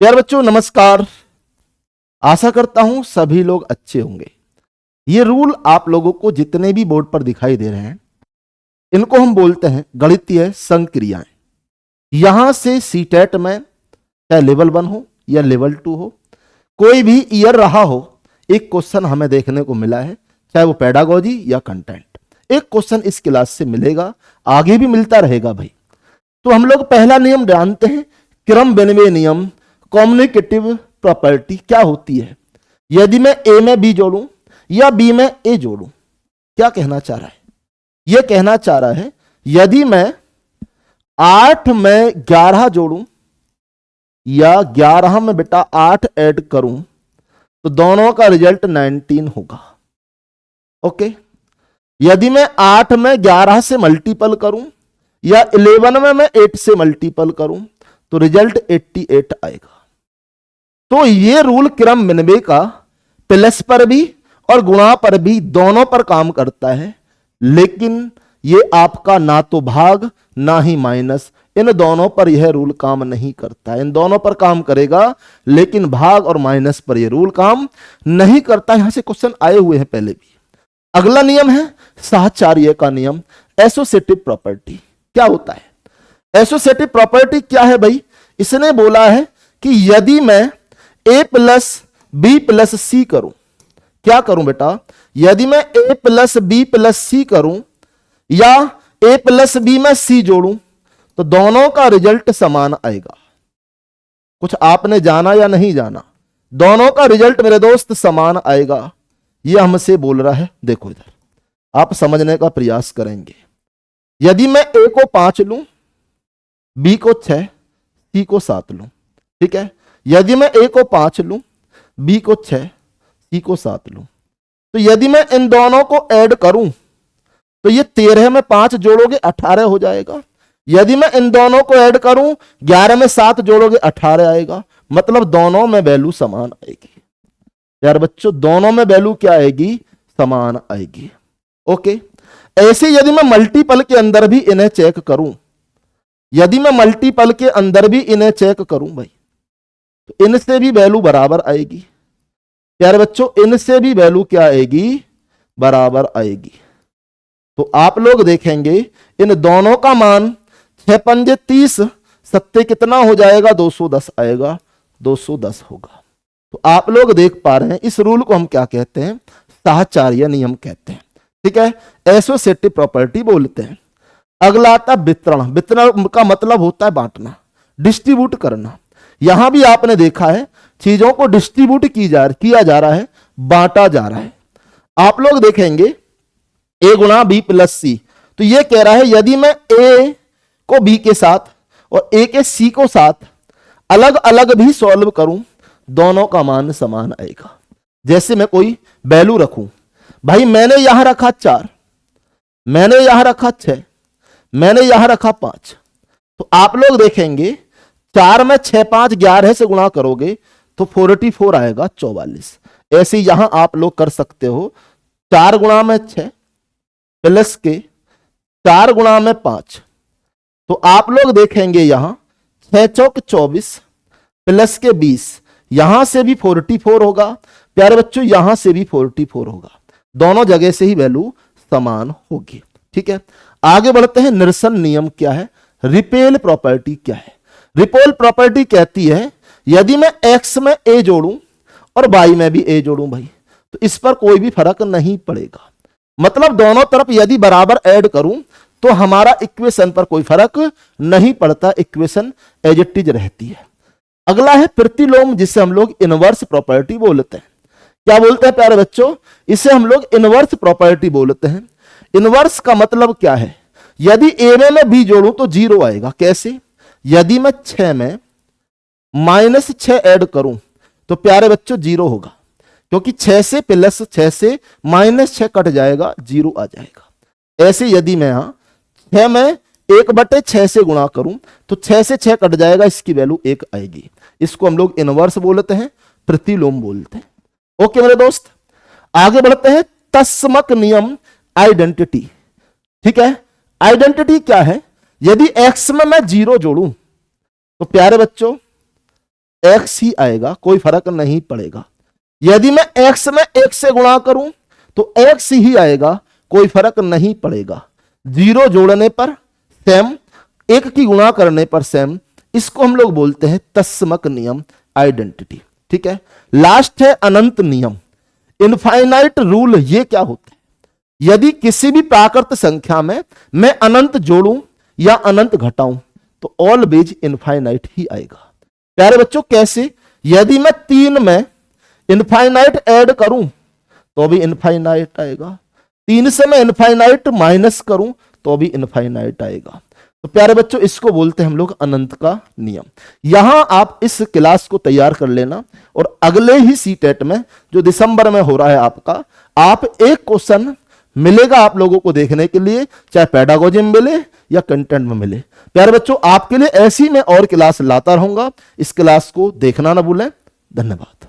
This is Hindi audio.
प्यारे बच्चों नमस्कार। आशा करता हूं सभी लोग अच्छे होंगे। ये रूल आप लोगों को जितने भी बोर्ड पर दिखाई दे रहे हैं इनको हम बोलते हैं गणितीय संक्रियाएं। यहां से सीटेट में चाहे लेवल 1 हो या लेवल 2 हो, कोई भी ईयर रहा हो, एक क्वेश्चन हमें देखने को मिला है, चाहे वो पेडागोजी या कंटेंट। एक क्वेश्चन इस क्लास से मिलेगा, आगे भी मिलता रहेगा भाई। तो हम लोग पहला नियम जानते हैं, क्रम विनिमय नियम। कम्युनिकेटिव प्रॉपर्टी क्या होती है? यदि मैं ए में बी जोड़ूं या बी में ए जोड़ूं, क्या कहना चाह रहा है? यह कहना चाह रहा है यदि मैं 8 में 11 जोड़ूं या 11 में बेटा 8 ऐड करूं तो दोनों का रिजल्ट 19 होगा। ओके। यदि मैं 8 में 11 से मल्टीपल करूं या 11 में मैं 8 से मल्टीपल करूं तो रिजल्ट 88 आएगा। तो ये रूल क्रम विनिमय का प्लस पर भी और गुणा पर भी दोनों पर काम करता है, लेकिन ये आपका ना तो भाग ना ही माइनस, इन दोनों पर यह रूल काम नहीं करता है। इन दोनों पर काम करेगा लेकिन भाग और माइनस पर यह रूल काम नहीं करता। यहां से क्वेश्चन आए हुए हैं पहले भी। अगला नियम है साहचर्य का नियम, एसोसिएटिव प्रॉपर्टी। क्या होता है एसोसिएटिव प्रॉपर्टी? क्या है भाई? इसने बोला है कि यदि मैं ए प्लस बी प्लस सी करूं, क्या करूं बेटा? यदि मैं ए प्लस बी प्लस सी करूं या ए प्लस बी में सी जोड़ूं तो दोनों का रिजल्ट समान आएगा। कुछ आपने जाना या नहीं जाना? दोनों का रिजल्ट मेरे दोस्त समान आएगा। यह हमसे बोल रहा है। देखो इधर आप समझने का प्रयास करेंगे। यदि मैं ए को 5 लूं, बी को 6, सी को 7 लूं, ठीक है। यदि मैं ए को 5 लूं, बी को 6, सी को 7 लूं, तो यदि मैं इन दोनों को ऐड करूं तो ये 13 में 5 जोड़ोगे 18 हो जाएगा। यदि मैं इन दोनों को ऐड करूं 11 में 7 जोड़ोगे 18 आएगा। मतलब दोनों में वैल्यू समान आएगी। यार बच्चों दोनों में वैल्यू क्या आएगी? समान आएगी। ओके। ऐसे यदि मैं मल्टीपल के अंदर भी इन्हें चेक करूं, यदि मैं मल्टीपल के अंदर भी इन्हें चेक करूं भाई, तो इनसे भी वैल्यू बराबर आएगी। प्यारे बच्चों इनसे भी वैल्यू क्या आएगी? बराबर आएगी। तो आप लोग देखेंगे इन दोनों का मान 6 पंजे 30, सत्ते कितना हो जाएगा? 210 आएगा, 210 होगा। तो आप लोग देख पा रहे हैं इस रूल को हम क्या कहते हैं? साहचर्य नियम कहते हैं। ठीक है, एसोसिएटिव प्रॉपर्टी बोलते हैं। अगला आता है वितरण। वितरण का मतलब होता है बांटना, डिस्ट्रीब्यूट करना। यहां भी आपने देखा है चीजों को डिस्ट्रीब्यूट किया जा रहा है, बांटा जा रहा है। आप लोग देखेंगे ए गुणा बी प्लस सी, तो यह कह रहा है यदि मैं ए को बी के साथ और ए के सी को साथ अलग अलग भी सॉल्व करूं, दोनों का मान समान आएगा। जैसे मैं कोई वैल्यू रखूं, भाई मैंने यहां रखा 4, मैंने यहां रखा 6, मैंने यहां रखा 5, तो आप लोग देखेंगे 4 में 6 5 11 से गुणा करोगे तो 44 आएगा, 44। ऐसे यहां आप लोग कर सकते हो 4 गुणा में 6 प्लस के 4 गुणा में 5, तो आप लोग देखेंगे यहां 6 चौक 24 प्लस के 20, यहां से भी 44 होगा। प्यारे बच्चों यहां से भी 44 होगा। दोनों जगह से ही वैल्यू समान होगी। ठीक है, आगे बढ़ते हैं। निरसन नियम क्या है? रिपेल प्रॉपर्टी क्या है? रिपेल प्रॉपर्टी कहती है यदि मैं x में a जोड़ूं और y में भी a जोड़ूं भाई, तो इस पर कोई भी फर्क नहीं पड़ेगा। मतलब दोनों तरफ यदि बराबर ऐड करूं तो हमारा इक्वेशन पर कोई फर्क नहीं पड़ता, इक्वेशन एज इट इज रहती है। अगला है प्रतिलोम, जिसे हम लोग इनवर्स प्रॉपर्टी बोलते हैं। क्या बोलते हैं प्यारे बच्चों? इसे हम लोग इनवर्स प्रॉपर्टी बोलते हैं। इनवर्स का मतलब क्या है? यदि ए में मैं बी जोड़ूं तो 0 आएगा। कैसे? यदि मैं 6 में -6 ऐड करूं तो प्यारे बच्चों 0 होगा, क्योंकि 6 से प्लस 6 से -6 कट जाएगा, 0 आ जाएगा। ऐसे यदि मैं यहां 6 में 1/6 से गुणा करूं तो 6 से 6 कट जाएगा, इसकी वैल्यू 1 आएगी। इसको हम लोग इनवर्स बोलते हैं, प्रतिलोम बोलते हैं। ओके मेरे दोस्त, आगे बढ़ते हैं। तस्मक नियम, आइडेंटिटी। ठीक है, आइडेंटिटी क्या है? यदि x में मैं 0 जोड़ूं तो प्यारे बच्चों x ही आएगा, कोई फर्क नहीं पड़ेगा। यदि मैं x में 1 से गुणा करूं तो x ही आएगा, कोई फर्क नहीं पड़ेगा। 0 जोड़ने पर सेम, 1 की गुणा करने पर सेम, इसको हम लोग बोलते हैं तस्मक नियम, आइडेंटिटी। ठीक है, लास्ट है अनंत नियम, इनफाइनाइट रूल। ये क्या होता है? यदि किसी भी प्राकृत संख्या में मैं अनंत जोड़ूं या अनंत घटाऊं तो ऑलवेज इनफाइनाइट ही आएगा। प्यारे बच्चों कैसे? यदि मैं 3 में इनफाइनाइट ऐड करूं तो भी इनफाइनाइट आएगा, 3 से मैं इनफाइनाइट माइनस करूं तो भी इनफाइनाइट आएगा। तो प्यारे बच्चों इसको बोलते हैं हम लोग अनंत का नियम। यहां आप इस क्लास को तैयार कर लेना और अगले ही सीटेट में जो दिसंबर में हो रहा है आपका, आप एक क्वेश्चन मिलेगा आप लोगों को देखने के लिए, चाहे पेडागोजी में मिले या कंटेंट में मिले। प्यारे बच्चों आपके लिए ऐसी मैं और क्लास लाता रहूंगा, इस क्लास को देखना ना भूलें। धन्यवाद।